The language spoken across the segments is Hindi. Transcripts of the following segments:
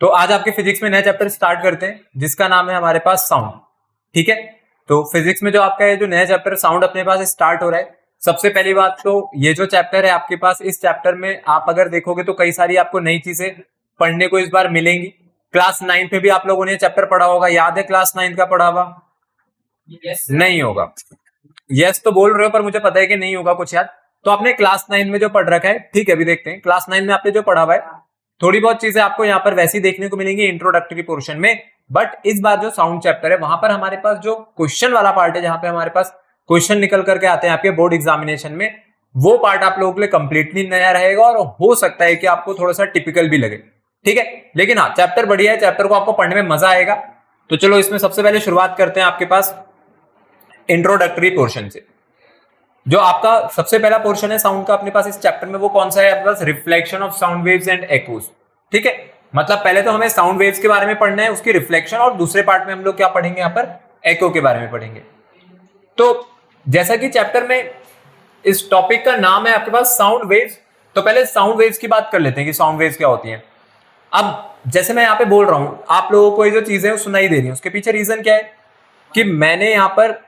तो आज आपके फिजिक्स में नया चैप्टर स्टार्ट करते हैं जिसका नाम है हमारे पास साउंड। ठीक है, तो फिजिक्स में जो आपका है जो नया चैप्टर साउंड अपने पास स्टार्ट हो रहा है। सबसे पहली बात तो ये जो चैप्टर है आपके पास, इस चैप्टर में आप अगर देखोगे तो कई सारी आपको नई चीजें पढ़ने को इस बार मिलेंगी। क्लास 9 में भी आप लोगों ने चैप्टर पढ़ा होगा, याद है क्लास 9 का पढ़ा हुआ? नहीं होगा, यस तो बोल रहे हो पर मुझे पता है कि नहीं होगा कुछ याद। तो आपने क्लास 9 में जो पढ़ रखा है, ठीक है, अभी देखते हैं क्लास 9 में आपने जो पढ़ा हुआ है थोड़ी बहुत चीजें आपको यहाँ पर वैसी देखने को मिलेंगी इंट्रोडक्टरी पोर्शन में। बट इस बार जो साउंड चैप्टर है वहां पर हमारे पास जो क्वेश्चन वाला पार्ट है, जहां पे हमारे पास क्वेश्चन निकल करके आते हैं आपके बोर्ड एग्जामिनेशन में, वो पार्ट आप लोगों के लिए कंप्लीटली नया रहेगा और हो सकता है कि आपको थोड़ा सा टिपिकल भी लगे। ठीक है, लेकिन हाँ चैप्टर बढ़िया है, चैप्टर को आपको पढ़ने में मजा आएगा। तो चलो इसमें सबसे पहले शुरुआत करते हैं आपके पास इंट्रोडक्टरी पोर्शन से। जो आपका सबसे पहला पोर्शन है साउंड का अपने पास इस चैप्टर में, वो कौन सा है आपके पास? Reflection of sound waves and echoes. ठीक है, मतलब पहले तो हमें साउंड वेव्स के बारे में पढ़ना है, उसकी रिफ्लेक्शन, और दूसरे पार्ट में हम लोग क्या पढ़ेंगे यहाँ पर? एको के बारे में पढ़ेंगे। तो जैसा कि चैप्टर में इस टॉपिक का नाम है आपके पास साउंड वेव्स, तो पहले साउंड वेव्स की बात कर लेते हैं कि साउंड वेव्स क्या होती हैं। अब जैसे मैं यहाँ पे बोल रहा हूं, आप लोगों को ये जो चीजें सुनाई दे रही है उसके पीछे रीजन क्या है कि मैंने यहाँ पर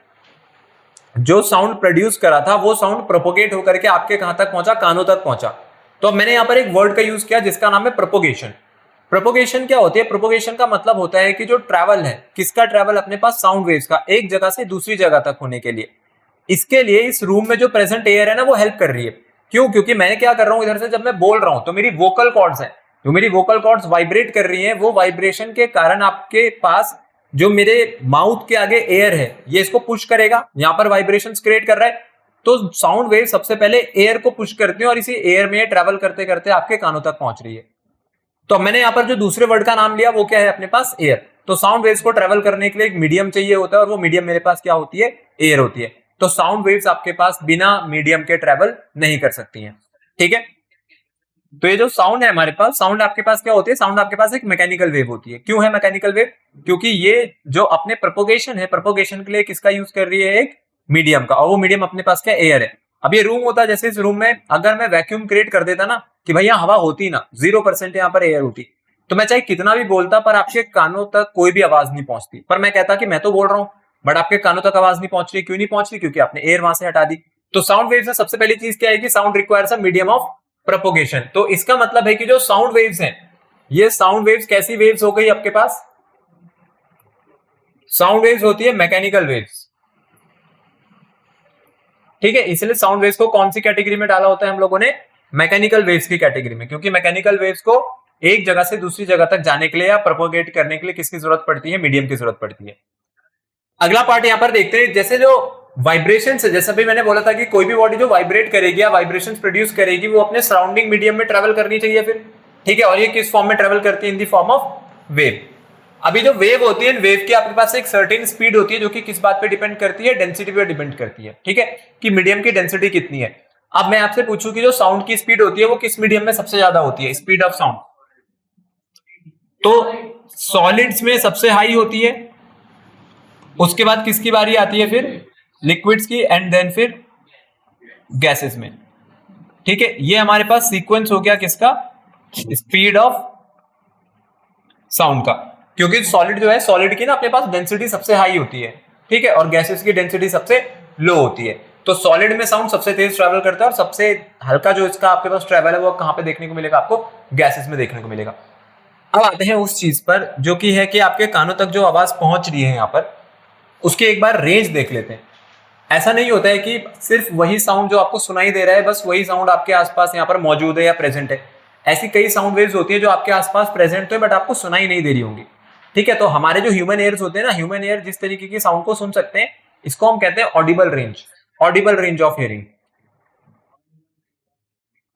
जो साउंड प्रोड्यूस करा था वो साउंड प्रोपोगेट होकर के आपके कहां तक पहुंचा? कानों तक पहुंचा। तो अब मैंने यहां पर एक वर्ड का यूज किया जिसका नाम है प्रोपोगेशन। प्रोपोगेशन क्या होती है? प्रोपोगेशन का मतलब होता है कि जो ट्रैवल है, किसका ट्रैवल? अपने पास साउंड वेव्स का, एक जगह से दूसरी जगह तक होने के लिए। इसके लिए इस रूम में जो प्रेजेंट एयर है ना वो हेल्प कर रही है। क्यों? क्योंकि मैं क्या कर रहा हूं, इधर से जब मैं बोल रहा हूं तो मेरी वोकल कॉर्ड्स है, जो मेरी वोकल कॉर्ड्स वाइब्रेट कर रही है, वो वाइब्रेशन के कारण आपके पास जो मेरे माउथ के आगे एयर है ये इसको पुश करेगा, यहां पर वाइब्रेशंस क्रिएट कर रहा है। तो साउंड वेव सबसे पहले एयर को पुश करते हैं और इसी एयर में ट्रैवल करते करते आपके कानों तक पहुंच रही है। तो मैंने यहां पर जो दूसरे वर्ड का नाम लिया वो क्या है? अपने पास एयर। तो साउंड वेव्स को ट्रैवल करने के लिए एक मीडियम चाहिए होता है और वो मीडियम मेरे पास क्या होती है? एयर होती है। तो साउंड वेव्स आपके पास बिना मीडियम के ट्रैवल नहीं कर सकती हैं। ठीक है, तो ये जो साउंड है हमारे पास, साउंड आपके पास क्या होती है? साउंड आपके पास एक मैकेनिकल वेव होती है। क्यों है मैकेनिकल वेव? क्योंकि ये जो अपने प्रोपोगेशन है, प्रोपोगेशन के लिए किसका यूज कर रही है? एक मीडियम का, और वो मीडियम अपने पास क्या? एयर है। अब ये रूम होता है, जैसे इस रूम में अगर मैं वैक्यूम क्रिएट कर देता ना कि भैया हवा होती ना, 0% यहाँ पर एयर होती, तो मैं चाहे कितना भी बोलता पर आपके कानों तक कोई भी आवाज नहीं पहुंचती। पर मैं कहता कि मैं तो बोल रहा हूं बट आपके कानों तक आवाज नहीं पहुंच रही। क्यों नहीं पहुंच रही? क्योंकि आपने एयर वहां से हटा दी। तो साउंड वेव से सबसे पहली चीज क्या है कि sound requires a medium of propagation. तो इसका मतलब है कि जो साउंड वेव्स हैं, ये साउंड वेव्स कैसी वेव्स हो गई आपके पास? साउंड वेव्स होती है मैकेनिकल वेव्स। ठीक है, इसलिए साउंड वेव्स को कौन सी कैटेगरी में डाला होता है हम लोगों ने? मैकेनिकल वेव्स की कैटेगरी में। क्योंकि मैकेनिकल वेव्स को एक जगह से दूसरी जगह तक जाने के लिए या प्रोपोगेट करने के लिए किसकी जरूरत पड़ती है? मीडियम की जरूरत पड़ती है। अगला पार्ट यहां पर देखते हैं, जैसे जो वाइब्रेशन है, जैसा भी मैंने बोला था कि कोई भी बॉडी जो वाइब्रेट करेगी या वाइब्रेशन प्रोड्यूस करेगी वो अपने सराउंडिंग मीडियम में ट्रेवल करनी चाहिए फिर। ठीक है, और ये किस फॉर्म में ट्रेवल करती है? इन दी फॉर्म ऑफ वेव। अभी जो वेव होती है, वेव की आपके पास एक सर्टेन स्पीड होती है जो कि किस बात पे डिपेंड करती है? डेंसिटी पे डिपेंड करती है। ठीक है, कि मीडियम की डेंसिटी कितनी है। अब मैं आपसे पूछूं कि जो साउंड की स्पीड होती है वो किस मीडियम में सबसे ज्यादा होती है? स्पीड ऑफ साउंड तो सॉलिड्स में सबसे हाई होती है, उसके बाद किसकी बारी आती है? फिर लिक्विड्स की, एंड देन फिर गैसेस में। ठीक है, ये हमारे पास सीक्वेंस हो गया किसका? स्पीड ऑफ साउंड का। क्योंकि सॉलिड जो है, सॉलिड की ना अपने पास डेंसिटी सबसे हाई होती है, ठीक है, और गैसेस की डेंसिटी सबसे लो होती है। तो सॉलिड में साउंड सबसे तेज ट्रैवल करता है और सबसे हल्का जो इसका आपके पास ट्रैवल है वो कहां पे देखने को मिलेगा? आपको गैसेस में देखने को मिलेगा। अब आते हैं उस चीज पर जो कि है कि आपके कानों तक जो आवाज पहुंच रही है यहां पर, उसके एक बार रेंज देख लेते हैं। ऐसा नहीं होता है कि सिर्फ वही साउंड जो आपको सुनाई दे रहा है बस वही साउंड आपके आसपास यहाँ पर मौजूद है या प्रेजेंट है। ऐसी कई साउंड वेव्स होती है जो आपके आसपास प्रेजेंट तो है बट आपको सुनाई नहीं दे रही होंगी। ठीक है, तो हमारे जो ह्यूमन एयर्स होते हैं ना, ह्यूमन एयर जिस तरीके की साउंड को सुन सकते हैं इसको हम कहते हैं Audible range. Audible range of hearing.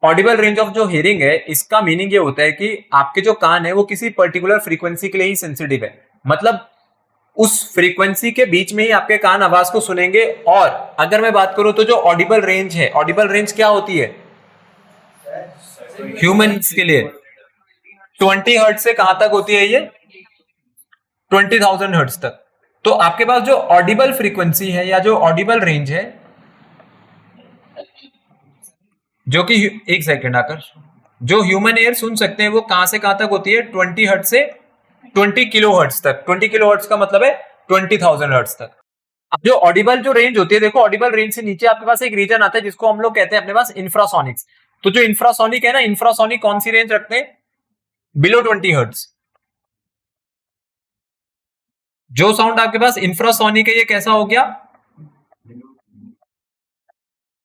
Audible range of जो हियरिंग है इसका मीनिंग ये होता है कि आपके जो कान है वो किसी पर्टिकुलर फ्रीक्वेंसी के लिए ही सेंसिटिव है। मतलब उस फ्रीक्वेंसी के बीच में ही आपके कान आवाज को सुनेंगे। और अगर मैं बात करूं तो जो ऑडिबल रेंज है, ऑडिबल रेंज क्या होती है ह्यूमंस के लिए? 20 हर्ट्ज से कहां तक होती है ये? 20,000 हर्ट्ज तक। तो आपके पास जो ऑडिबल फ्रीक्वेंसी है या जो ऑडिबल रेंज है, जो कि एक सेकेंड आकर जो ह्यूमन एयर सुन सकते हैं वो कहां से कहां तक होती है, 20 हर्ट्ज से 20 किलो हर्ट्ज तक। 20 किलो हर्ट्ज का मतलब है 20,000 हर्ट्ज तक। अब जो ऑडिबल जो रेंज होती है, देखो ऑडिबल रेंज से नीचे आपके पास एक रीजन आता है जिसको हम लोग कहते हैं अपने पास इंफ्रासोनिक्स। तो जो इंफ्रासोनिक है ना, इंफ्रासोनिक कौन सी रेंज रखते हैं, बिलो 20 हर्ट्ज। जो साउंड आपके पास इंफ्रासोनिक है ये कैसा हो गया,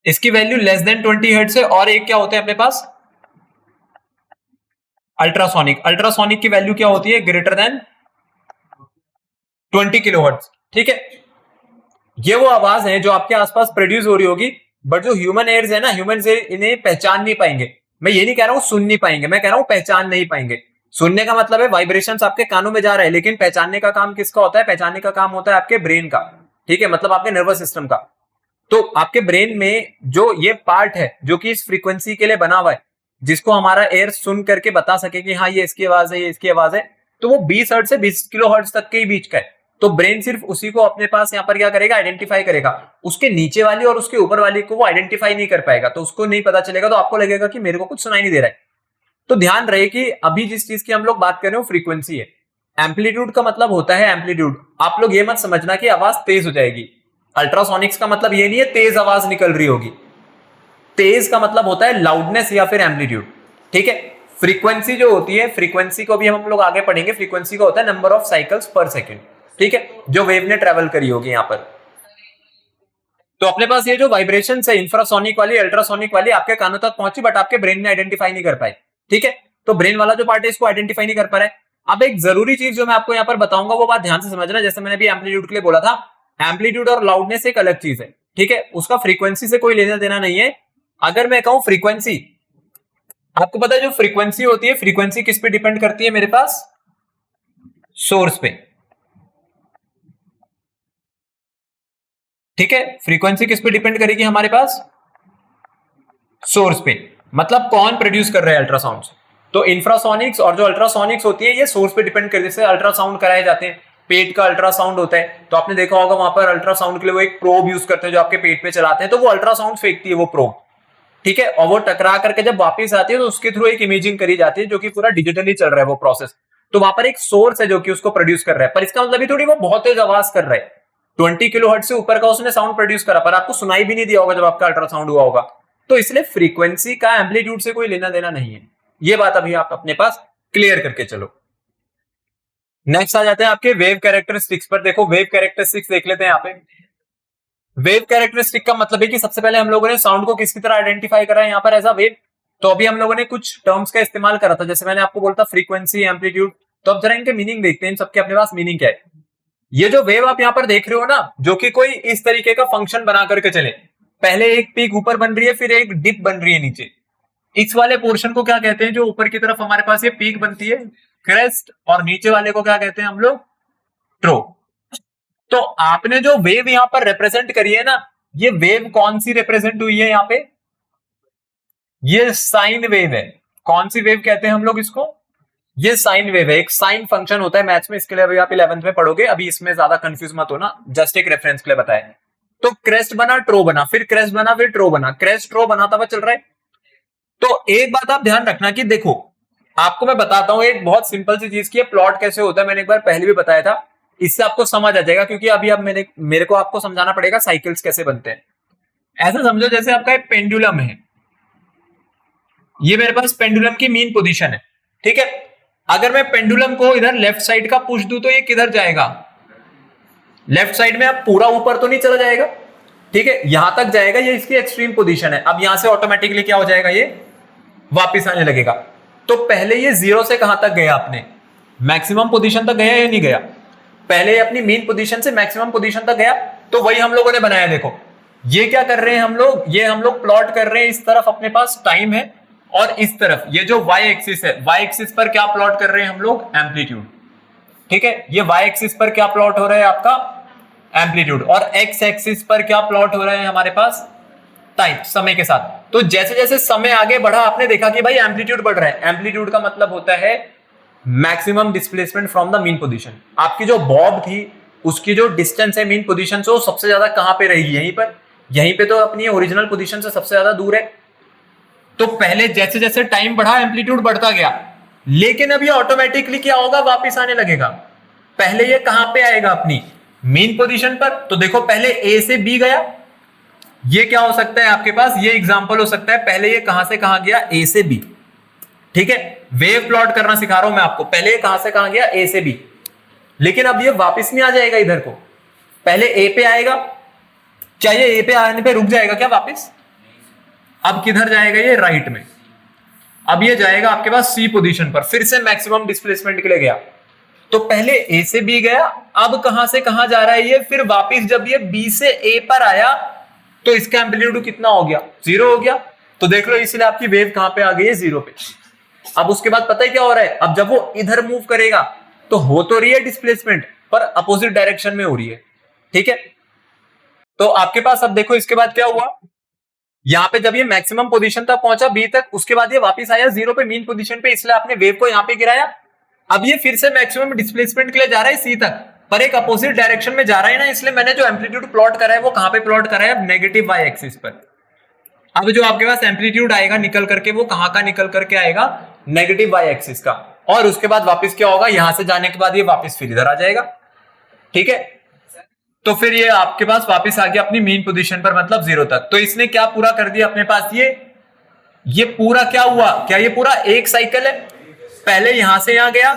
इसकी वैल्यू लेस देन 20 हर्ट्ज है। और एक क्या होता है अपने पास, अल्ट्रासोनिक। अल्ट्रासोनिक की वैल्यू क्या होती है, ग्रेटर देन 20 किलो हर्ट्ज। ठीक है, ये वो आवाज है जो आपके आसपास प्रोड्यूस हो रही होगी, बट जो ह्यूमन एयर्स है ना, ह्यूमन एयर इन्हें पहचान नहीं पाएंगे। मैं ये नहीं कह रहा हूं सुन नहीं पाएंगे, मैं कह रहा हूं पहचान नहीं पाएंगे। सुनने का मतलब है वाइब्रेशंस आपके कानों में जा रहा है, लेकिन पहचानने का काम किसका होता है, पहचानने का काम होता है आपके ब्रेन का। ठीक है, मतलब आपके नर्वस सिस्टम का। तो आपके ब्रेन में जो ये पार्ट है जो कि इस फ्रीक्वेंसी के लिए बना हुआ है, जिसको हमारा एयर सुन करके बता सके कि हाँ ये इसकी आवाज है, ये इसकी आवाज है, तो वो 20 हर्ट्ज से 20 किलो हर्ट्ज तक के बीच का है। तो ब्रेन सिर्फ उसी को अपने पास यहाँ पर क्या करेगा, आइडेंटिफाई करेगा। उसके नीचे वाली और उसके ऊपर वाली को वो आइडेंटिफाई नहीं कर पाएगा, तो उसको नहीं पता चलेगा, तो आपको लगेगा कि मेरे को कुछ सुनाई नहीं दे रहा है। तो ध्यान रहे कि अभी जिस चीज की हम लोग बात कर रहे हो फ्रीक्वेंसी है। एम्पलीट्यूड का मतलब होता है एम्पलीट्यूड। आप लोग ये मत समझना कि आवाज तेज हो जाएगी। अल्ट्रासोनिक्स का मतलब ये नहीं है तेज आवाज निकल रही होगी। तेज का मतलब होता है लाउडनेस या फिर एम्पलीट्यूड। ठीक है, फ्रीक्वेंसी जो होती है, फ्रीक्वेंसी को भी हम लोग आगे पढ़ेंगे। फ्रीक्वेंसी का होता है नंबर ऑफ साइकिल्स पर सेकेंड। ठीक है, जो वेव ने ट्रेवल करी होगी यहां पर। तो अपने पास ये जो वाइब्रेशन है इंफ्रासोनिक वाली, अल्ट्रासोनिक वाली, आपके कानों तक पहुंची, बट आपके ब्रेन ने आइडेंटिफाई नहीं कर पाए। ठीक है, तो ब्रेन वाला जो पार्ट है इसको आइडेंटिफाई नहीं कर पा रहा है। अब एक जरूरी चीज जो मैं आपको यहां पर बताऊंगा वो बात ध्यान से समझना। जैसे मैंने भी एम्पलीट्यूड के लिए बोला था, एम्पलीट्यूड और लाउडनेस एक अलग चीज है। ठीक है, उसका फ्रीक्वेंसी से कोई लेना देना नहीं है। अगर मैं कहूं फ्रीक्वेंसी, आपको पता है जो फ्रीक्वेंसी होती है, फ्रीक्वेंसी किस पे डिपेंड करती है मेरे पास, सोर्स पे। ठीक है, फ्रीक्वेंसी किस पे डिपेंड करेगी हमारे पास, सोर्स पे। मतलब कौन प्रोड्यूस कर रहा है अल्ट्रासाउंड। तो इंफ्रासोनिक्स और जो अल्ट्रासोनिक्स होती है ये सोर्स पे डिपेंड करते हैं। जैसे अल्ट्रासाउंड कराए जाते हैं, पेट का अल्ट्रासाउंड होता है, तो आपने देखा होगा वहां पर अल्ट्रासाउंड के लिए वो एक प्रोब यूज करते हैं जो आपके पेट पे चलाते हैं, तो वो अल्ट्रासाउंड फेंकती है वो प्रोब। ठीक है, और वो टकरा करके जब वापस आती है तो उसके थ्रू एक इमेजिंग करी जाती है, जो कि पूरा डिजिटली चल रहा है वो प्रोसेस। तो वहां पर एक सोर्स है जो कि उसको प्रोड्यूस कर रहा है, पर इसका मतलब भी थोड़ी वो बहुत तेज आवाज कर रहा है। 20 किलो हर्ट्ज से ऊपर का उसने साउंड प्रोड्यूस करा, पर आपको सुनाई भी नहीं दिया होगा जब आपका अल्ट्रासाउंड हुआ होगा। तो इसलिए फ्रीक्वेंसी का एम्पलीट्यूड से कोई लेना देना नहीं है। ये बात अभी आप अपने पास क्लियर करके चलो। नेक्स्ट आ जाते हैं आपके वेव कैरेक्टरिस्टिक्स पर। देखो वेव कैरेक्टरिस्टिक्स देख लेते हैं यहाँ पे। वेव कैरेक्टरिस्टिक का मतलब है कि सबसे पहले हम लोगों ने साउंड को किसकी तरह आइडेंटिफाई करा है यहाँ पर एज अ वेव। तो अभी हम लोगों ने कुछ टर्म्स का इस्तेमाल करा था, जैसे मैंने आपको बोलता फ्रीक्वेंसी, एम्पलीट्यूड। तो अब जरा इनके मीनिंग देखते हैं, इन सबके अपने पास मीनिंग क्या है। ये जो वेव आप यहाँ पर देख रहे हो ना, जो कि कोई इस तरीके का फंक्शन बना करके चले, पहले एक पीक ऊपर बन रही है, फिर एक डिप बन रही है नीचे। इस वाले पोर्शन को क्या कहते हैं, जो ऊपर की तरफ हमारे पास ये पीक बनती है, क्रेस्ट, और नीचे वाले को क्या कहते हैं हम लोग, ट्रो। तो आपने जो वेव यहां पर रिप्रेजेंट करी है ना, ये वेव कौन सी रिप्रेजेंट हुई है यहाँ पे, ये साइन वेव है। कौन सी वेव कहते हैं हम लोग इसको, ये साइन वेव है। एक साइन फंक्शन होता है मैथ्स में, इसके लिए अभी आप 11th में पढ़ोगे, अभी इसमें ज्यादा कंफ्यूज मत होना, जस्ट एक रेफरेंस के लिए बताया। तो क्रेस्ट बना, ट्रो बना, फिर क्रेस्ट बना, फिर ट्रो बना, क्रेस्ट ट्रो बनाता हुआ चल रहा है। तो एक बात आप ध्यान रखना कि देखो, आपको मैं बताता हूं एक बहुत सिंपल सी चीज की, प्लॉट कैसे होता है, मैंने एक बार पहले भी बताया था, इससे आपको समझ आ जाएगा। क्योंकि अभी अब मेरे को आपको समझाना पड़ेगा साइकिल्स कैसे बनते हैं। ऐसा समझो जैसे आपका एक पेंडुलम है, ये मेरे पास पेंडुलम की मीन पोजीशन है। ठीक है, अगर मैं पेंडुलम को इधर लेफ्ट साइड का पुश दूं तो ये किधर जाएगा, लेफ्ट साइड में। अब पूरा ऊपर तो नहीं चला जाएगा, ठीक है, यहां तक जाएगा, ये इसकी एक्सट्रीम पोजीशन है। अब यहां से ऑटोमेटिकली क्या हो जाएगा, ये वापिस आने लगेगा। तो पहले ये जीरो से कहां तक गया, अपने मैक्सिमम पोजीशन तक गया या नहीं गया, पहले अपनी मीन पोजीशन से मैक्सिमम पोजीशन तक गया। तो वही हम लोगों ने बनाया। देखो ये क्या कर रहे हैं हम लोग, ये हम लोग प्लॉट कर रहे हैं, इस तरफ अपने पास टाइम है, और इस तरफ ये जो y एक्सिस है, y एक्सिस पर क्या प्लॉट कर रहे हैं हम लोग, एम्पलीट्यूड। ठीक है, ये y एक्सिस पर क्या प्लॉट हो रहा है आपका, एम्पलीट्यूड, और x एक्सिस पर क्या प्लॉट हो रहा है हमारे पास, टाइम, समय के साथ। तो जैसे जैसे समय आगे बढ़ा, आपने देखा कि भाई एम्पलीट्यूड बढ़ रहा है। एम्पलीट्यूड का मतलब होता है maximum displacement from the mean position. आपकी जो बॉब थी उसकी जो डिस्टेंस है मीन पोजीशन से, वो सबसे ज्यादा कहां पे रहेगी, यहीं पर। यहीं पे तो अपनी ओरिजिनल पोजीशन से सबसे ज्यादा दूर है। तो पहले जैसे जैसे टाइम बढ़ा एम्पलीट्यूड बढ़ता गया, लेकिन अब ये ऑटोमेटिकली क्या होगा, वापस आने लगेगा। पहले ये कहां पे आएगा, अपनी मेन पोजीशन पर। तो देखो पहले ए से बी गया, ये क्या हो सकता है आपके पास, ये एग्जांपल हो सकता है पहले ये कहां से कहां गया, ए से बी। ठीक है, वेव प्लॉट करना सिखा रहा हूं मैं आपको, पहले ये कहां से कहां गया, ए से बी। लेकिन अब ये वापस नहीं आ जाएगा इधर को, पहले ए पे आएगा। क्या ये ए पे आने पे रुक जाएगा क्या वापस? अब किधर जाएगा ये, राइट में। अब ये जाएगा आपके पास सी पोजीशन पर, फिर से मैक्सिमम डिस्प्लेसमेंट के लिए गया। तो पहले ए से बी गया, अब कहां से कहां जा रहा है ये, फिर वापस जब ये बी से ए पर आया तो इसका एम्पलीट्यूड कितना हो गया, 0 हो गया। तो देख लो इसलिए आपकी वेव कहां पे आ गई है, 0 पे। अब उसके बाद पता है क्या हो रहा है, अब जब वो इधर मूव करेगा तो हो तो रही है डिस्प्लेसमेंट, पर अपोजिट डायरेक्शन में हो रही है। ठीक है, तो आपके पास अब देखो इसके बाद क्या हुआ, यहां पे जब ये मैक्सिमम पोजीशन तक पहुंचा बी तक, उसके बाद ये वापस आया 0 पे मीन पोजीशन पे, इसलिए आपने वेव को यहां पे गिराया। अब ये फिर से मैक्सिमम डिस्प्लेसमेंट के लिए जा रहा है सी तक, पर एक अपोजिट डायरेक्शन में जा रहा है ना, इसलिए मैंने जो एम्पलीट्यूड प्लॉट करा है वो कहां पे प्लॉट करा है, नेगेटिव वाई एक्सिस पर। अब जो आपके पास एम्पलीट्यूड आएगा निकल करके, वो कहां का निकल करके आएगा, नेगेटिव वाई एक्सिस का। और उसके बाद वापस क्या होगा, यहां से जाने के बाद ये वापस फिर इधर आ जाएगा। ठीक है, तो फिर ये आपके पास वापस आ गया अपनी मेन पोजीशन पर, मतलब 0 तक। तो इसने क्या पूरा कर दिया अपने पास, ये पूरा क्या हुआ, क्या ये पूरा एक साइकिल है, पहले यहां से यहां गया,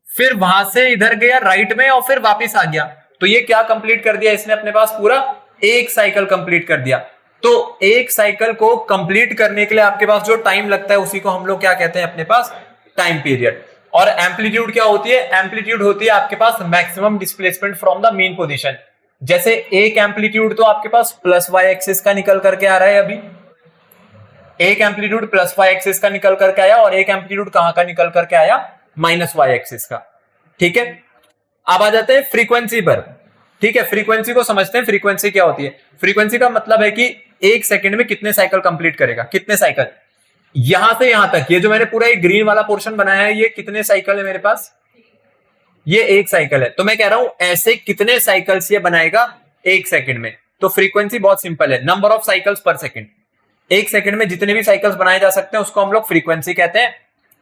फिर वहां से इधर गया राइट में, और फिर वापस आ गया। तो ये क्या कंप्लीट कर दिया इसने अपने पास, पूरा एक साइकिल कंप्लीट कर दिया। तो एक साइकिल को कंप्लीट करने के लिए आपके पास जो टाइम लगता है उसी को हम लोग क्या कहते हैं अपने पास, टाइम पीरियड। और एम्पलीट्यूड क्या होती है, एम्पलीट्यूड होती है आपके पास maximum displacement from the mean position. जैसे एक एम्पलीट्यूड तो आपके पास प्लस वाई एक्सिस का निकल करके आ रहा है, अभी एक एम्पलीट्यूड प्लस वाई एक्सिस का निकल करके आया, और एक एम्पलीट्यूड कहां का निकल करके आया, माइनस वाई एक्सिस का। ठीक है, अब आ जाते हैं फ्रीक्वेंसी पर। ठीक है, फ्रीक्वेंसी को समझते हैं, फ्रीक्वेंसी क्या होती है। फ्रीक्वेंसी का मतलब है कि एक सेकंड में कितने साइकिल कंप्लीट करेगा, कितने साइकिल, यहां से यहां तक। ये जो मैंने पूरा एक ग्रीन वाला पोर्शन बनाया है, ये कितने साइकिल है मेरे पास, ये एक साइकिल है। तो मैं कह रहा हूं ऐसे कितने साइकिल्स ये बनाएगा एक सेकंड में। तो फ्रीक्वेंसी बहुत सिंपल है, नंबर ऑफ साइकिल्स पर सेकंड। एक सेकंड में जितने भी साइकिल्स बनाए जा सकते हैं उसको हम लोग फ्रीक्वेंसी कहते हैं।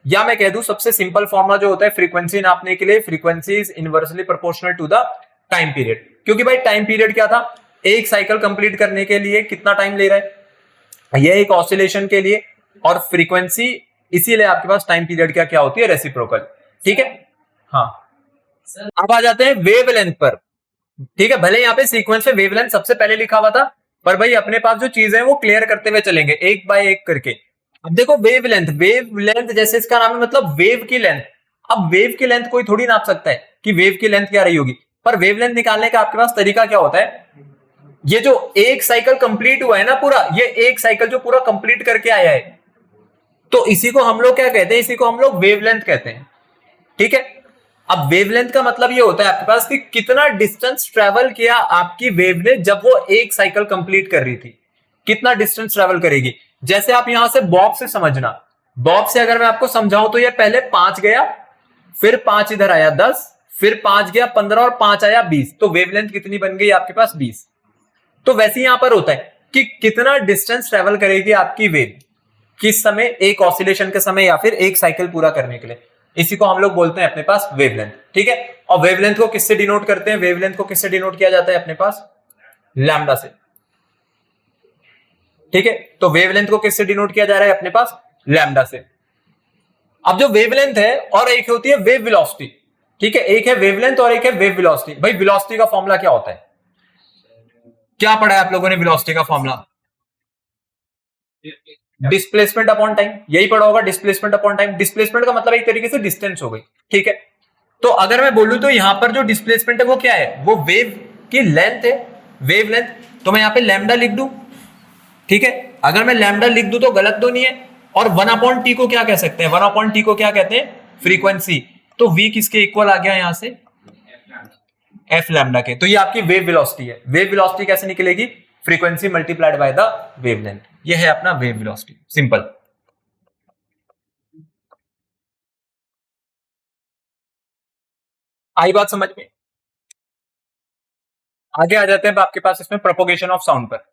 या मैं कह दूं सबसे सिंपल फॉर्मूला जो होता है फ्रीक्वेंसी नापने के लिए, frequency is inversely proportional to the time period. क्योंकि भाई टाइम पीरियड क्या था, एक साइकिल कंप्लीट करने के लिए कितना टाइम ले रहा है, ये एक ऑसिलेशन के लिए, और फ्रीक्वेंसी इसीलिए आपके पास टाइम पीरियड क्या क्या होती है, रेसिप्रोकल। ठीक है, हाँ। अब आ जाते हैं वेवलेंथ पर। ठीक है, भले यहाँ पे सीक्वेंस में वेवलेंथ सबसे पहले लिखा हुआ था, पर भाई अपने पास जो चीजें हैं वो क्लियर करते हुए चलेंगे एक बाय एक करके। अब देखो वेवलेंथ, वेवलेंथ जैसे इसका नाम है मतलब वेव की लेंथ। अब वेव की लेंथ कोई थोड़ी नाप सकता है कि वेव की लेंथ क्या रही होगी, पर वेवलेंथ निकालने का आपके पास तरीका क्या होता है, ये जो एक साइकिल कंप्लीट हुआ है ना पूरा, ये एक साइकिल जो पूरा कंप्लीट करके आया है, तो इसी को हम लोग क्या कहते हैं, इसी को हम लोग वेवलेंथ कहते हैं। ठीक है, अब वेवलेंथ का मतलब ये होता है आपके पास कि कितना डिस्टेंस ट्रेवल किया आपकी वेव ने जब वो एक साइकिल कंप्लीट कर रही थी, कितना डिस्टेंस ट्रेवल करेगी। जैसे आप यहां से बॉब से समझना, बॉब से अगर मैं आपको समझाऊं तो ये पहले 5 गया, फिर 5 इधर आया 10, फिर 5 गया 15 और 5 आया 20, तो वेवलेंथ कितनी बन गई आपके पास 20। तो वैसे यहां पर होता है कि कितना डिस्टेंस ट्रेवल करेगी आपकी वेव किस समय, एक ऑसिलेशन के समय या फिर एक साइकिल पूरा करने के लिए, इसी को हम लोग बोलते हैं अपने पास वेवलेंथ। ठीक है, और वेवलेंथ को किससे डिनोट करते हैं, वेवलेंथ को किससे डिनोट किया जाता है अपने पास, लैम्डा से। ठीक है, तो वेवलेंथ को किससे डिनोट किया जा रहा है अपने पास, लैम्डा से। अब जो वेवलेंथ है और एक होती है वेव वेलोसिटी। ठीक है, एक है वेवलेंथ और एक है वेव वेलोसिटी। भाई वेलोसिटी का फॉर्मूला क्या होता है, क्या पढ़ा है आप लोगों ने वेलोसिटी का फॉर्मूला, डिस्प्लेसमेंट अपॉन टाइम, यही पढ़ा होगा, डिस्प्लेसमेंट अपॉन टाइम। डिस्प्लेसमेंट का मतलब एक तरीके से डिस्टेंस हो गई। ठीक है, तो अगर मैं बोलूं तो यहां पर जो डिस्प्लेसमेंट है वो क्या है, वो वेव की लेंथ है, वेव लेंथ। तो मैं यहां पे लैम्डा लिख दूं। ठीक है, अगर मैं लैम्डा लिख दूं तो गलत तो नहीं है। और 1/t को क्या कह सकते हैं, 1/t को क्या कहते हैं, फ्रीक्वेंसी। तो v किसके इक्वल आ गया यहां से, एफ लैम्डा के। तो ये आपकी वेव वेलोसिटी है। वेव वेलोसिटी कैसे निकलेगी, frequency multiplied by the wavelength. ये है अपना वेव वेलोसिटी, सिंपल। आई बात समझ में। आगे आ जाते हैं आपके पास इसमें प्रोपोगेशन ऑफ साउंड पर।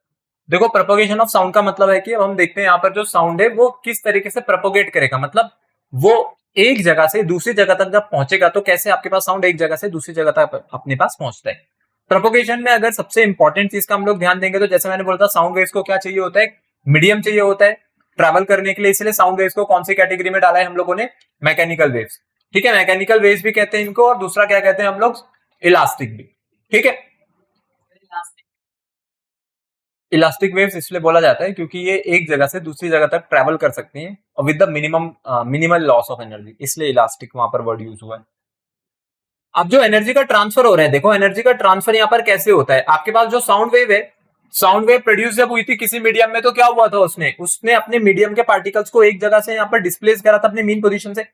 देखो प्रोपोगेशन ऑफ साउंड का मतलब है कि अब हम देखते हैं यहाँ पर जो साउंड है वो किस तरीके से प्रोपोगेट करेगा, मतलब वो एक जगह से दूसरी जगह तक जब पहुंचेगा तो कैसे आपके पास साउंड एक जगह से दूसरी जगह तक अपने पास पहुंचता है। प्रोपोगेशन में अगर सबसे इंपॉर्टेंट चीज का हम लोग ध्यान देंगे तो जैसे मैंने बोला था साउंड वेव्स को क्या चाहिए होता है, मीडियम चाहिए होता है ट्रैवल करने के लिए, इसलिए साउंड वेव्स को कौन सी कैटेगरी में डाला है हम लोगों ने, मैकेनिकल वेव्स। ठीक है, मैकेनिकल वेव्स भी कहते हैं इनको, और दूसरा क्या कहते हैं हम लोग, इलास्टिक भी। ठीक है, इलास्टिक वेव्स इसलिए बोला जाता है क्योंकि ये एक जगह से दूसरी जगह तक ट्रैवल कर सकती हैं और with the minimal loss of energy, इसलिए इलास्टिक वहां पर वर्ड यूज हुआ है। अब जो एनर्जी का ट्रांसफर हो रहा है, देखो एनर्जी का ट्रांसफर यहाँ पर कैसे होता है, आपके पास जो साउंड वेव है, साउंड वेव प्रोड्यूस जब हुई थी किसी मीडियम में तो क्या हुआ था, उसने उसने अपने मीडियम के पार्टिकल्स को एक जगह से यहाँ पर डिस्प्लेस करा था अपनी मीन पोजीशन से।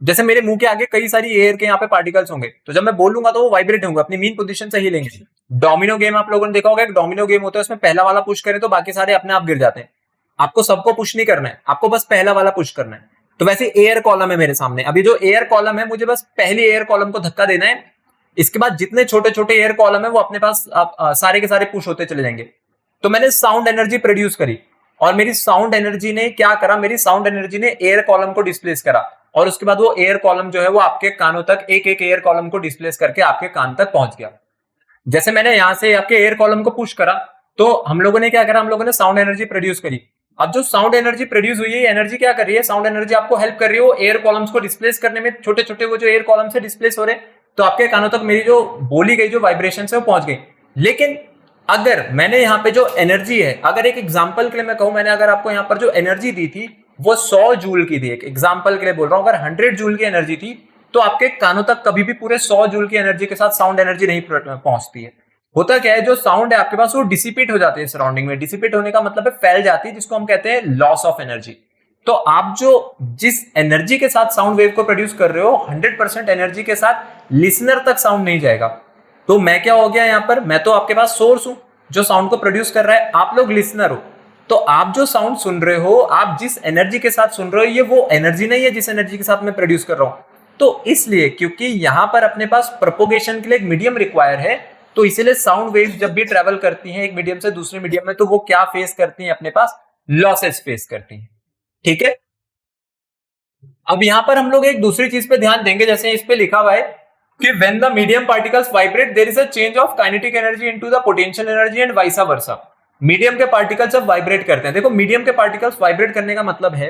जैसे मेरे मुंह के आगे कई सारी एयर के यहाँ पे पार्टिकल्स होंगे तो जब मैं बोलूंगा तो वो वाइब्रेट होंगे, अपनी मीन पोजीशन से ही लेंगे। डोमिनो गेम आप लोगों ने देखा होगा, एक डोमिनो गेम होता है, उसमें पहला वाला पुश करें तो बाकी सारे अपने आप गिर जाते हैं। आपको सबको पुश नहीं करना है, आपको बस पहला वाला पुश करना है। तो वैसे एयर कॉलम है मेरे सामने, अभी जो एयर कॉलम है मुझे बस पहली एयर कॉलम को धक्का देना है, इसके बाद जितने छोटे छोटे एयर कॉलम है वो अपने पास सारे के सारे पुश होते चले जाएंगे। तो मैंने साउंड एनर्जी प्रोड्यूस करी और मेरी साउंड एनर्जी ने क्या करा, मेरी साउंड एनर्जी ने एयर कॉलम को डिस्प्लेस करा और उसके बाद वो एयर कॉलम जो है वो आपके कानों तक एक एक एयर कॉलम को डिस्प्लेस करके आपके कान तक पहुंच गया। जैसे मैंने यहां से आपके एयर कॉलम को पुश करा तो हम लोगों ने क्या करा, हम लोगों ने साउंड एनर्जी प्रोड्यूस करी। अब जो साउंड एनर्जी प्रोड्यूस हुई है, एनर्जी क्या कर रही है, साउंड एनर्जी आपको हेल्प कर रही है वो एयर कॉलम्स को डिस्प्लेस करने में, छोटे छोटे वो जो एयर कॉलम से डिस्प्लेस हो रहे तो आपके कानों तक मेरी जो बोली गई जो वाइब्रेशन है वो पहुंच गई। लेकिन अगर मैंने यहाँ पे जो एनर्जी है, अगर एक एग्जांपल के लिए मैं कहूं, मैंने अगर आपको यहाँ पर जो एनर्जी दी थी वो 100 जूल की थी, एक एग्जांपल के लिए बोल रहा हूं, अगर 100 जूल की एनर्जी थी तो आपके कानों तक कभी भी पूरे 100 जूल की एनर्जी के साथ साउंड एनर्जी नहीं पहुंचती है। होता क्या है, जो साउंड है आपके पास वो डिसिपेट हो जाती है सराउंडिंग में, डिसिपेट होने का मतलब है फैल जाती है, जिसको हम कहते हैं लॉस ऑफ एनर्जी। तो आप जो जिस एनर्जी के साथ साउंड वेव को प्रोड्यूस कर रहे हो 100% एनर्जी के साथ लिसनर तक साउंड नहीं जाएगा। तो मैं क्या हो गया यहाँ पर, मैं तो आपके पास सोर्स हूं जो साउंड को प्रोड्यूस कर रहा है, आप लोग लिसनर हो। तो आप जो साउंड सुन रहे हो, आप जिस एनर्जी के साथ सुन रहे हो, ये वो एनर्जी नहीं है जिस एनर्जी के साथ मैं प्रोड्यूस कर रहा हूं। तो इसलिए क्योंकि यहां पर अपने पास प्रोपोगेशन के लिए एक मीडियम रिक्वायर है, तो इसीलिए साउंड वेव जब भी ट्रेवल करती हैं एक मीडियम से दूसरे मीडियम में तो वो क्या फेस करती हैं, अपने पास लॉसेस फेस करती हैं। ठीक है, अब यहां पर हम लोग एक दूसरी चीज पे ध्यान देंगे, जैसे इस पे लिखा हुआ है कि when the medium particles vibrate there is a change of kinetic energy into the potential energy and vice versa। Medium के पार्टिकल्स जब वाइब्रेट करते हैं, देखो मीडियम के पार्टिकल्स वाइब्रेट करने का मतलब है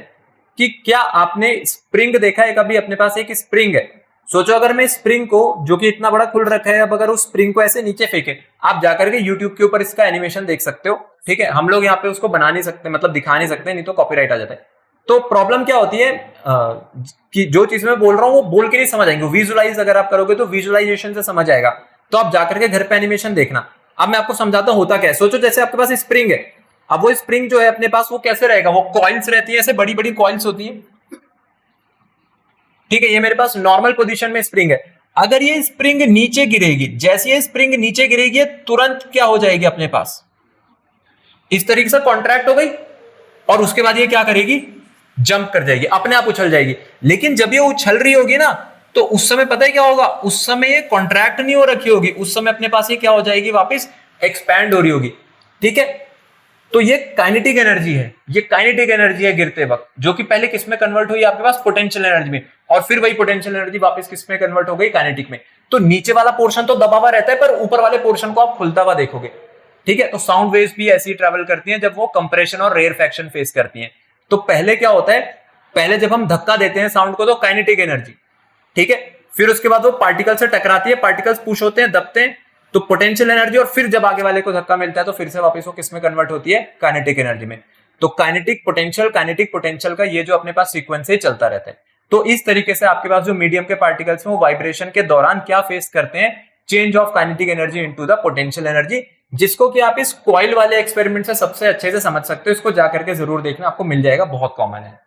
कि क्या आपने स्प्रिंग देखा है कभी, अपने पास एक स्प्रिंग है, सोचो अगर मैं स्प्रिंग को जो कि इतना बड़ा खुल रखा है, अब अगर उस स्प्रिंग को ऐसे नीचे फेंके, आप जाकर के यूट्यूब के ऊपर इसका एनिमेशन देख सकते हो। ठीक है, हम लोग यहाँ पे उसको बना नहीं सकते, मतलब दिखा नहीं सकते, नहीं तो कॉपीराइट आ जाता है। तो प्रॉब्लम क्या होती है कि जो चीज मैं बोल रहा हूं वो बोल के नहीं समझ आएंगे, विजुअलाइज अगर आप करोगे तो विजुअलाइजेशन से समझ आएगा। तो आप जाकर के घर पे एनिमेशन देखना। अब मैं आपको समझाता हूं होता क्या है। सोचो जैसे आपके पास स्प्रिंग है, अब वो स्प्रिंग जो है अपने पास वो कैसे रहेगा, वो कॉइल्स रहती है, ऐसे बड़ी बड़ी कॉइल्स होती है। ठीक है, ये मेरे पास नॉर्मल पोजीशन में स्प्रिंग है। अगर ये स्प्रिंग नीचे गिरेगी, जैसे ये स्प्रिंग नीचे गिरेगी तुरंत क्या हो जाएगी, अपने पास इस तरीके से कॉन्ट्रैक्ट हो गई और उसके बाद ये क्या करेगी, जंप कर जाएगी, अपने आप उछल जाएगी। लेकिन जब ये उछल रही होगी ना तो उस समय पता है क्या होगा, उस समय ये कॉन्ट्रैक्ट नहीं हो रखी होगी, उस समय अपने पास ये क्या हो जाएगी, वापस एक्सपैंड हो रही होगी। ठीक है, तो ये काइनेटिक एनर्जी है, ये काइनेटिक एनर्जी है गिरते वक्त, जो कि पहले किस में कन्वर्ट हुई, आपके पास पोटेंशियल एनर्जी में, और फिर वही पोटेंशियल एनर्जी वापस किस में कन्वर्ट हो गई, काइनेटिक में। तो नीचे वाला पोर्शन तो दबा हुआ रहता है पर ऊपर वाले पोर्शन को आप खुलता हुआ देखोगे। ठीक है, तो साउंड वेव्स भी ऐसी ट्रेवल करती हैं जब वो कंप्रेशन और रेयरफैक्शन फेस करती हैं। तो पहले क्या होता है, पहले जब हम धक्का देते हैं साउंड को तो काइनेटिक एनर्जी, ठीक है, फिर उसके बाद वो पार्टिकल से टकराती है, पार्टिकल्स पुश होते हैं, दबते हैं, तो पोटेंशियल एनर्जी, और फिर जब आगे वाले को धक्का मिलता है तो फिर से वापस वो किस में कन्वर्ट होती है, काइनेटिक एनर्जी में। तो काइनेटिक पोटेंशियल का ये जो अपने पास सीक्वेंस है चलता रहता है। तो इस तरीके से आपके पास जो मीडियम के पार्टिकल्स हैं वो वाइब्रेशन के दौरान क्या फेस करते हैं, change of kinetic energy into the potential energy, जिसको कि आप इस कॉइल वाले एक्सपेरिमेंट से सबसे अच्छे से समझ सकते हो। इसको जाकर के जरूर देखना, आपको मिल जाएगा, बहुत कॉमन है।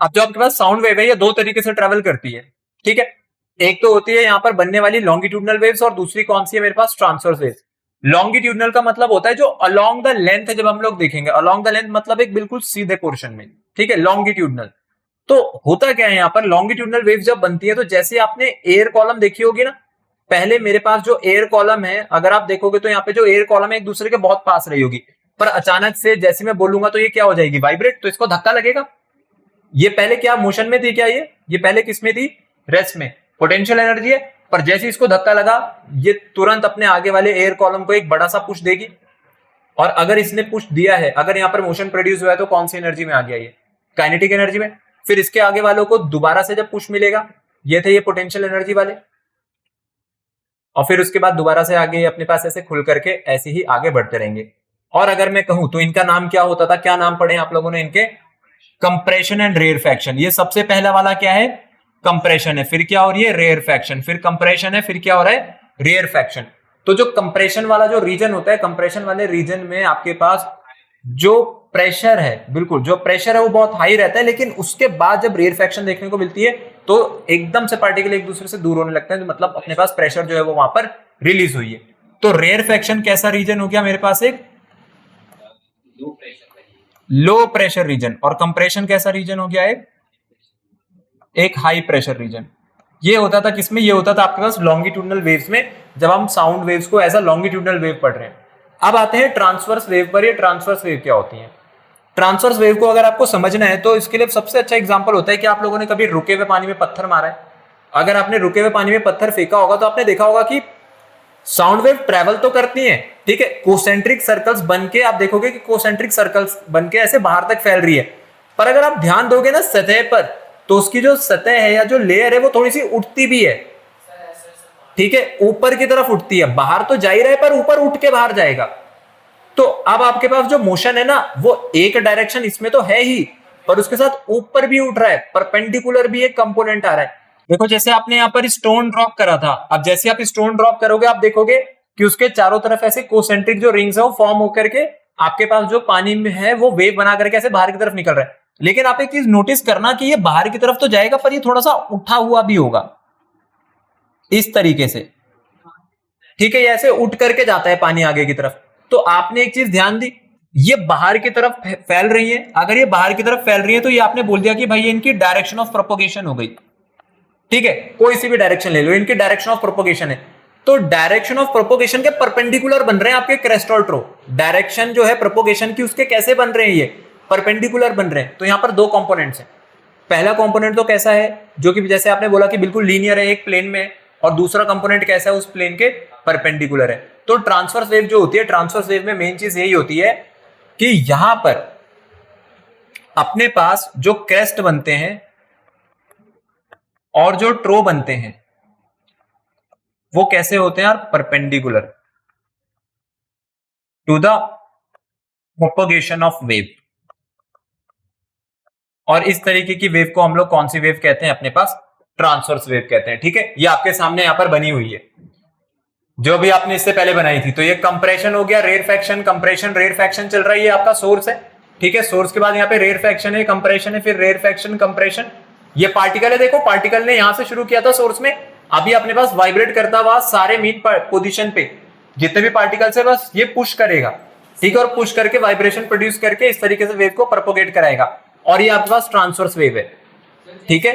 अब जो आपके पास साउंड वेव है ये दो तरीके से ट्रेवल करती है। ठीक है, एक तो होती है यहां पर बनने वाली लॉन्गिट्यूडनल वेव्स, और दूसरी कौन सी है मेरे पास, ट्रांसवर्स वेव्स। लॉन्गिट्यूडनल का मतलब होता है जो अलोंग द लेंथ है, जब हम लोग देखेंगे अलोंग द लेंथ मतलब एक बिल्कुल सीधे पोर्शन में। ठीक है, लॉन्गिट्यूडनल। तो होता क्या है यहाँ पर, लॉन्गिट्यूडनल वेव्स जब बनती है तो जैसे आपने एयर कॉलम देखी होगी ना, पहले मेरे पास जो एयर कॉलम है, अगर आप देखोगे तो यहाँ पे जो एयर कॉलम है एक दूसरे के बहुत पास रही होगी, पर अचानक से जैसे मैं बोलूंगा तो ये क्या हो जाएगी, वाइब्रेट, तो इसको धक्का लगेगा। ये पहले क्या मोशन में थी क्या, ये पहले किस में थी, रेस्ट में, पोटेंशियल एनर्जी है, पर जैसे इसको धक्का लगा ये तुरंत अपने आगे वाले एयर कॉलम को एक बड़ा सा पुश देगी। और अगर इसने पुश दिया है, अगर यहाँ पर मोशन प्रोड्यूस हुआ है तो कौन सी एनर्जी में आ गया, ये काइनेटिक एनर्जी में। फिर इसके आगे वालों को दोबारा से जब पुश मिलेगा, ये थे ये पोटेंशियल एनर्जी वाले, और फिर उसके बाद दोबारा से आगे अपने पास ऐसे खुल करके ऐसे ही आगे बढ़ते रहेंगे। और अगर मैं कहूं तो इनका नाम क्या होता था, क्या नाम पढ़े आप लोगों ने इनके, कंप्रेशन एंड रेयरफैक्शन। ये सबसे पहला वाला क्या है, कंप्रेशन है, फिर क्या हो रही है, रेयरफैक्शन, फिर कंप्रेशन है, फिर क्या हो रहा है, रेयरफैक्शन। तो जो कंप्रेशन वाला जो रीजन होता है, कंप्रेशन वाले रीजन में आपके पास जो प्रेशर है, बिल्कुल जो प्रेशर है वो बहुत हाई रहता है, लेकिन उसके बाद जब रेयरफैक्शन देखने को मिलती है तो एकदम से पार्टिकल एक दूसरे से दूर होने लगते हैं, मतलब अपने पास प्रेशर जो है वो वहां पर रिलीज हुई है। तो रेयरफैक्शन कैसा रीजन हो गया मेरे पास, एक लो प्रेशर रीजन, और कंप्रेशन कैसा रीजन हो गया, एक हाई प्रेशर रीजन। ये होता था किसमें, ये होता था आपके पास लॉन्गिट्यूडनल वेव्स में, जब हम साउंड वेव्स को एज अ लॉन्गिट्यूडनल वेव पढ़ रहे हैं। अब आते हैं ट्रांसवर्स वेव पर। ये ट्रांसवर्स वेव क्या होती है, ट्रांसवर्स वेव को अगर आपको समझना है तो इसके लिए सबसे अच्छा एग्जांपल होता है कि आप लोगों ने कभी रुके हुए पानी में पत्थर मारा है। अगर आपने रुके हुए पानी में पत्थर फेंका होगा तो आपने देखा होगा कि साउंड वेव ट्रेवल तो करती है, ठीक है, कोसेंट्रिक सर्कल्स बनके, आप देखोगे कि कोसेंट्रिक सर्कल्स बनके ऐसे बाहर तक फैल रही है, पर अगर आप ध्यान दोगे ना सतह पर, तो उसकी जो सतह है या जो लेयर है वो थोड़ी सी उठती भी है, ठीक है, ऊपर की तरफ उठती है, बाहर तो जा ही रहा है पर ऊपर उठ के बाहर जाएगा। तो अब आपके पास जो मोशन है ना वो एक डायरेक्शन इसमें तो है ही, पर उसके साथ ऊपर भी उठ रहा है, परपेंडिकुलर भी एक कंपोनेंट आ रहा है। देखो जैसे आपने यहाँ पर स्टोन ड्रॉप करा था, अब जैसे आप स्टोन ड्रॉप करोगे आप देखोगे कि उसके चारों तरफ ऐसे कोसेंट्रिक जो रिंग्स है वो फॉर्म होकर के आपके पास जो पानी में है वो वेव बना करके ऐसे बाहर की तरफ निकल रहा है। लेकिन आप एक चीज नोटिस करना कि ये बाहर की तरफ तो जाएगा पर ये थोड़ा सा उठा हुआ भी होगा इस तरीके से, ठीक है, ऐसे उठ करके जाता है पानी आगे की तरफ। तो आपने एक चीज ध्यान दी, ये बाहर की तरफ फैल रही है, अगर ये बाहर की तरफ फैल रही है तो ये आपने बोल दिया कि भाई इनकी डायरेक्शन ऑफ प्रोपोगेशन हो गई, ठीक है, कोई सी भी डायरेक्शन ले लो, इनकी डायरेक्शन ऑफ प्रोपोगेशन है। तो डायरेक्शन ऑफ प्रोपोगेशन के परपेंडिकुलर बन रहे हैं आपके क्रेस्ट और ट्रो, डायरेक्शन जो है प्रोपोगेशन की उसके कैसे बन रहे हैं, ये परपेंडिकुलर बन रहे हैं। तो यहां पर दो कंपोनेंट्स हैं, पहला कंपोनेंट तो कैसा है, जो कि जैसे आपने बोला कि बिल्कुल लीनियर है, एक प्लेन में, और दूसरा कंपोनेंट कैसा है, उस प्लेन के परपेंडिकुलर है। तो ट्रांसवर्स वेव जो होती है, ट्रांसवर्स वेव में मेन चीज यही होती है कि यहां पर अपने पास जो क्रेस्ट बनते हैं और जो ट्रो बनते हैं वो कैसे होते हैं यार, perpendicular to the propagation of wave. और इस तरीके की वेव को हम लोग कौन सी वेव कहते हैं, अपने पास ट्रांसवर्स वेव कहते हैं, ठीक है। ये आपके सामने यहां पर बनी हुई है जो भी आपने इससे पहले बनाई थी। तो ये कंप्रेशन हो गया, रेयरफैक्शन, कंप्रेशन, रेयरफैक्शन चल रहा है, ये आपका सोर्स है, ठीक है। सोर्स के बाद यहाँ पे रेयरफैक्शन है, कंप्रेशन है, फिर रेयरफैक्शन, कंप्रेशन। ये पार्टिकल है, देखो पार्टिकल ने यहां से शुरू किया था सोर्स में, अभी अपने पास वाइब्रेट करता हुआ सारे मीन पोजीशन पे जितने भी पार्टिकल्स है बस ये पुश करेगा, ठीक है, और पुश करके वाइब्रेशन प्रोड्यूस करके इस तरीके से वेव को प्रोपोगेट कराएगा, और ये आपके पास ट्रांसवर्स वेव है, ठीक है।